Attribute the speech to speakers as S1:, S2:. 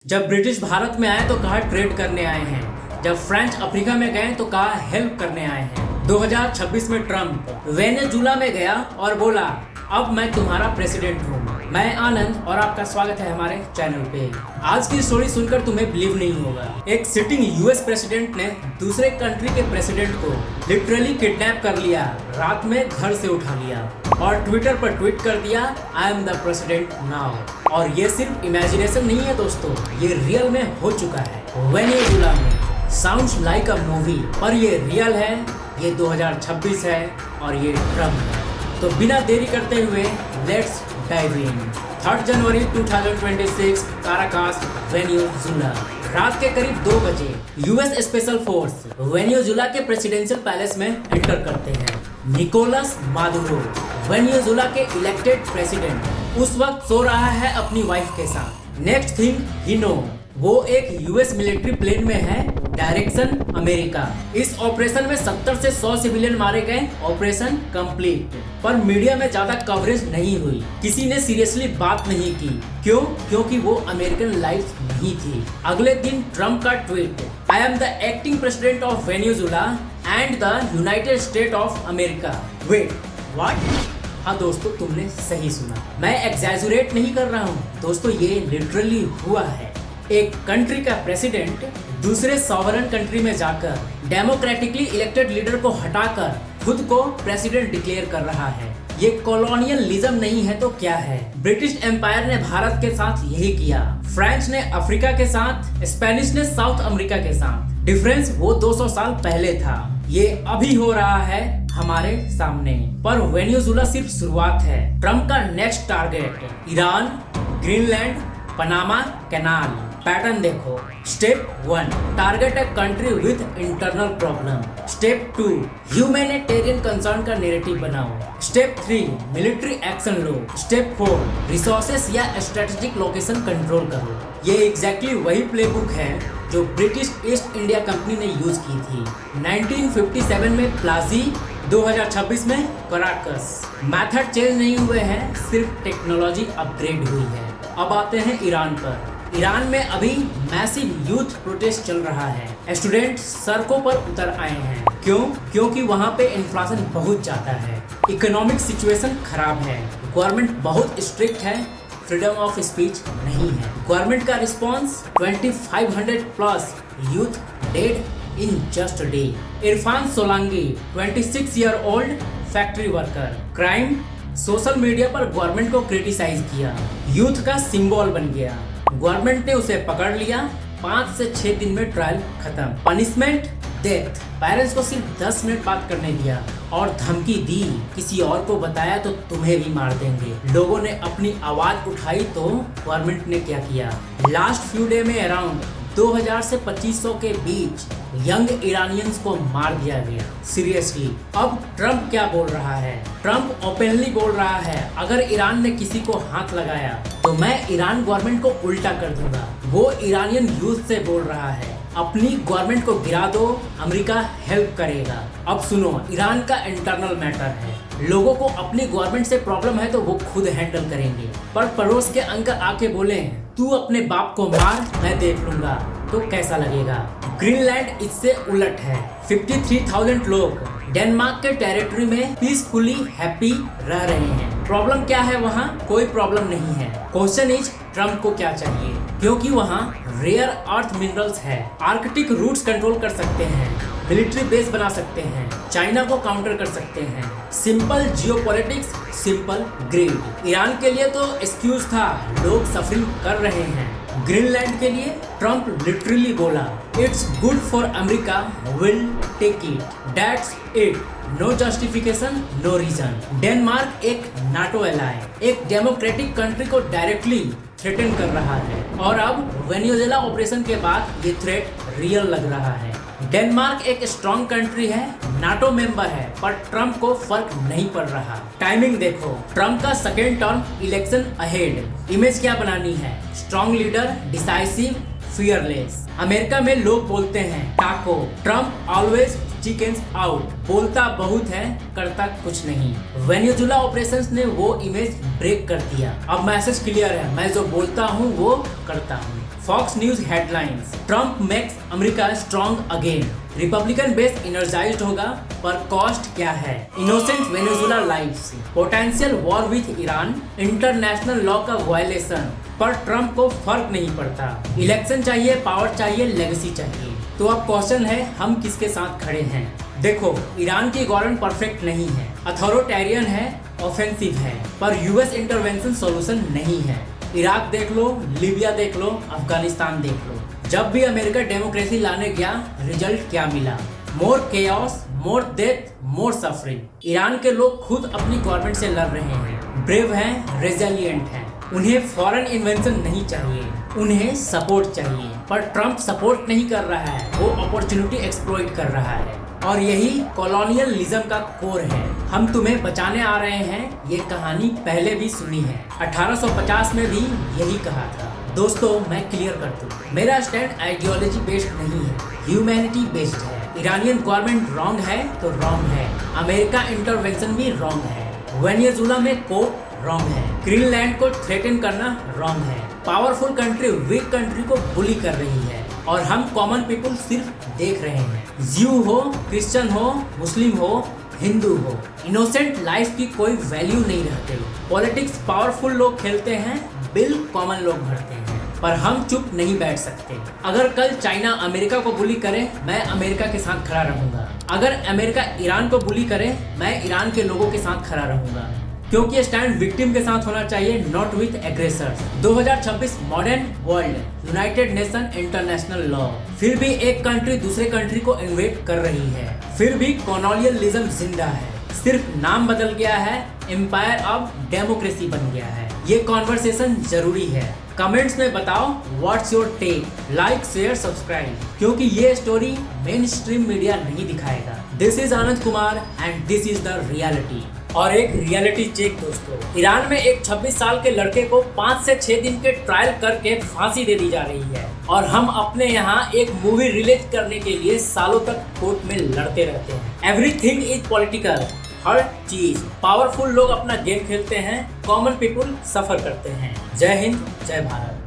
S1: जब ब्रिटिश भारत में आए तो कहा ट्रेड करने आए हैं। जब फ्रेंच अफ्रीका में गए तो कहा हेल्प करने आए हैं। 2026 में ट्रम्प वेनेजुला में गया और बोला अब मैं तुम्हारा प्रेसिडेंट हूँ। मैं आनंद और आपका स्वागत है हमारे चैनल पे। आज की स्टोरी सुनकर तुम्हें बिलीव नहीं होगा। एक सिटिंग यूएस प्रेसिडेंट ने दूसरे कंट्री के प्रेसिडेंट को लिटरली किडनैप कर लिया, रात में घर से उठा लिया और ट्विटर पर ट्वीट कर दिया आई एम द प्रेसिडेंट नाउ। और ये सिर्फ इमेजिनेशन नहीं है दोस्तों, ये रियल में हो चुका है। वेनेजुला में साउंड्स लाइक अ मूवी, पर ये रियल है, ये 2026 है और ये ट्रम्प है। तो बिना देरी करते हुए let's dive in. 3 January 2026 Caracas Venezuela, रात के करीब 2 बजे यूएस स्पेशल फोर्स वेनेजुला के प्रेसिडेंशियल पैलेस में एंटर करते हैं। निकोलस मादुरो वेनेजुला के इलेक्टेड प्रेसिडेंट उस वक्त सो रहा है अपनी वाइफ के साथ। नेक्स्ट थिंग ही नो, वो एक यूएस मिलिट्री प्लेन में है, डायरेक्शन अमेरिका। इस ऑपरेशन में 70 से 100 सिविलियन मारे गए। ऑपरेशन कंप्लीट, पर मीडिया में ज्यादा कवरेज नहीं हुई, किसी ने सीरियसली बात नहीं की। क्यों? क्योंकि वो अमेरिकन लाइफ नहीं थी। अगले दिन ट्रम्प का tweet, I am the acting president of Venezuela and the United State of America. Wait, what? हाँ दोस्तों, तुमने सही सुना, मैं एग्जैजुरेट नहीं कर रहा हूँ दोस्तों, ये लिटरली हुआ है। एक कंट्री का प्रेसिडेंट दूसरे सॉवरन कंट्री में जाकर डेमोक्रेटिकली इलेक्टेड लीडर को हटाकर खुद को प्रेसिडेंट डिक्लेयर कर रहा है। ये कॉलोनियलिज्म नहीं है तो क्या है? ब्रिटिश एम्पायर ने भारत के साथ यही किया, फ्रेंच ने अफ्रीका के साथ, स्पेनिश ने साउथ अमेरिका के साथ। डिफरेंस वो 200 साल पहले था, ये अभी हो रहा है हमारे सामने। पर वेनेजुला सिर्फ शुरुआत है। ट्रम्प का next target Iran, Greenland, Panama canal. Pattern देखो। Step 1, target a country with internal problem. Step 2, humanitarian concern का नैरेटिव बनाओ। स्टेप 3, मिलिट्री एक्शन लो। स्टेप 4, रिसोर्सेस या स्ट्रेटेजिक लोकेशन कंट्रोल करो। ये एग्जैक्टली वही प्लेबुक है जो ब्रिटिश ईस्ट इंडिया कंपनी ने यूज की थी 1957 में प्लाजी, 2026 में कराकस। मेथड चेंज नहीं हुए हैं, सिर्फ टेक्नोलॉजी अपग्रेड हुई है। अब आते हैं ईरान पर। ईरान में अभी मैसिव यूथ प्रोटेस्ट चल रहा है, स्टूडेंट सड़कों पर उतर आए हैं। क्यों? क्योंकि वहाँ पे इन्फ्लेशन बहुत ज्यादा है, इकोनॉमिक सिचुएशन खराब है, गवर्नमेंट बहुत स्ट्रिक्ट है, फ्रीडम ऑफ स्पीच नहीं है। गवर्नमेंट का रिस्पॉन्स 2500 plus youth dead in just day. Irfan Solangi 26 year old factory worker, crime, social media पर गवर्नमेंट को क्रिटिसाइज किया, यूथ का सिंबल बन गया। गवर्नमेंट ने उसे पकड़ लिया, 5 से 6 दिन में ट्रायल खत्म। Punishment death. पेरेंट्स को सिर्फ 10 मिनट बात करने दिया और धमकी दी, किसी और को बताया तो तुम्हें भी मार देंगे। लोगों ने अपनी आवाज उठाई तो गवर्नमेंट ने क्या किया? लास्ट फ्यू डे में अराउंड 2000 से 2500 के बीच यंग ईरानियंस को मार दिया गया। सीरियसली, अब ट्रम्प क्या बोल रहा है? ट्रम्प ओपनली बोल रहा है अगर ईरान ने किसी को हाथ लगाया तो मैं ईरान गवर्नमेंट को उल्टा कर दूंगा। वो ईरानियन यूथ से बोल रहा है अपनी गवर्नमेंट को गिरा दो, अमेरिका हेल्प करेगा। अब सुनो, ईरान का इंटरनल मैटर है, लोगों को अपनी गवर्नमेंट से प्रॉब्लम है तो वो खुद हैंडल करेंगे। पर पड़ोस के अंकल आके बोले तू अपने बाप को मार, मैं देख लूंगा, तो कैसा लगेगा? ग्रीनलैंड इससे उलट है। 53,000 लोग डेनमार्क के टेरिटरी में पीसफुली हैप्पी रह रहे हैं। प्रॉब्लम क्या है? वहाँ कोई प्रॉब्लम नहीं है। क्वेश्चन इज ट्रम्प को क्या चाहिए? क्योंकि वहाँ रेयर अर्थ मिनरल्स है, आर्कटिक रूट्स कंट्रोल कर सकते हैं, मिलिट्री बेस बना सकते हैं, चाइना को काउंटर कर सकते हैं। Simple geopolitics, simple greed. Iran के लिए तो एक्सक्यूज था, लोग सफरिंग कर रहे हैं। ग्रीनलैंड के लिए ट्रम्प लिटरली बोला it's good for America, will take it, that's it, no justification, no reason. Denmark एक नाटो एलाय, एक डेमोक्रेटिक कंट्री को डायरेक्टली थ्रेटन कर रहा है और अब वेनेजुला ऑपरेशन के बाद ये थ्रेट रियल लग रहा है। डेनमार्क एक स्ट्रॉन्ग कंट्री है, नाटो मेंबर है, पर ट्रम्प को फर्क नहीं पड़ रहा। टाइमिंग देखो, ट्रम्प का second term election ahead. Image क्या बनानी है? Strong leader, decisive, fearless. America में लोग बोलते हैं टाको, ट्रम्प ऑलवेज चिकन्स आउट, बोलता बहुत है करता कुछ नहीं। वेनेजुला ऑपरेशंस ने वो इमेज ब्रेक कर दिया। अब मैसेज क्लियर है, मैं जो बोलता हूँ वो करता हूँ। Fox News headlines, Trump makes America strong again, Republican base energised होगा पर कॉस्ट क्या है, innocent Venezuela lives, potential war with Iran, international law का वायलेशन, पर ट्रम्प को फर्क नहीं पड़ता, इलेक्शन चाहिए, पावर चाहिए, लेगेसी चाहिए। तो अब क्वेश्चन है हम किसके साथ खड़े हैं। देखो, ईरान की गवर्नमेंट परफेक्ट नहीं है, अथॉरिटेरियन है, ऑफेंसिव है, पर यूएस इंटरवेंशन सॉल्यूशन नहीं है। इराक देख लो, लीबिया देख लो, अफगानिस्तान देख लो। जब भी अमेरिका डेमोक्रेसी लाने गया, रिजल्ट क्या मिला? मोर केओस, मोर डेथ, मोर सफरिंग। ईरान के लोग खुद अपनी गवर्नमेंट से लड़ रहे हैं, ब्रेव हैं, रेजिलिएंट हैं। उन्हें फॉरेन इन्वेंशन नहीं चाहिए, उन्हें सपोर्ट चाहिए। पर ट्रम्प सपोर्ट नहीं कर रहा है, वो अपॉर्चुनिटी एक्सप्लॉइट कर रहा है, और यही कॉलोनियलिज्म का कोर है। हम तुम्हें बचाने आ रहे हैं, ये कहानी पहले भी सुनी है, 1850 में भी यही कहा था। दोस्तों, मैं क्लियर कर दूं, मेरा स्टैंड आइडियोलॉजी बेस्ड नहीं है, ह्यूमैनिटी बेस्ड है। ईरानियन गवर्नमेंट रॉन्ग है तो रॉन्ग है, अमेरिका इंटरवेंशन भी रॉन्ग है, वेनेजुएला में कोप रॉन्ग है, ग्रीनलैंड को थ्रेटन करना रॉन्ग है, पावरफुल कंट्री वीक कंट्री को बुली कर रही है, और हम कॉमन पीपल सिर्फ देख रहे हैं। ज्यू हो, क्रिश्चियन हो, मुस्लिम हो, हिंदू हो, इनोसेंट लाइफ की कोई वैल्यू नहीं रहते। पॉलिटिक्स पावरफुल लोग खेलते हैं, बिल कॉमन लोग भरते हैं, पर हम चुप नहीं बैठ सकते। अगर कल चाइना अमेरिका को बुली करे, मैं अमेरिका के साथ खड़ा रहूंगा। अगर अमेरिका ईरान को बुली करे, मैं ईरान के लोगों के साथ खड़ा रहूंगा, क्योंकि ये स्टैंड विक्टिम के साथ होना चाहिए, not with aggressors. 2026 modern world, United Nation, international law. फिर भी एक कंट्री दूसरे कंट्री को इन्वेट कर रही है, फिर भी कॉलोनियलिज्म जिंदा है, सिर्फ नाम बदल गया है, एम्पायर अब डेमोक्रेसी बन गया है। ये कॉन्वर्सेशन जरूरी है। कमेंट्स में बताओ what's your take, like, share, subscribe, क्योंकि ये स्टोरी मेन स्ट्रीम मीडिया नहीं दिखाएगा। This is Anand Kumar and this is the reality. और एक रियलिटी चेक दोस्तों, ईरान में एक 26 साल के लड़के को 5 से 6 दिन के ट्रायल करके फांसी दे दी जा रही है, और हम अपने यहाँ एक मूवी रिलीज करने के लिए सालों तक कोर्ट में लड़ते रहते हैं। एवरीथिंग इज पॉलिटिकल, हर चीज। पावरफुल लोग अपना गेम खेलते हैं, कॉमन पीपल सफर करते हैं। जय हिंद, जय भारत।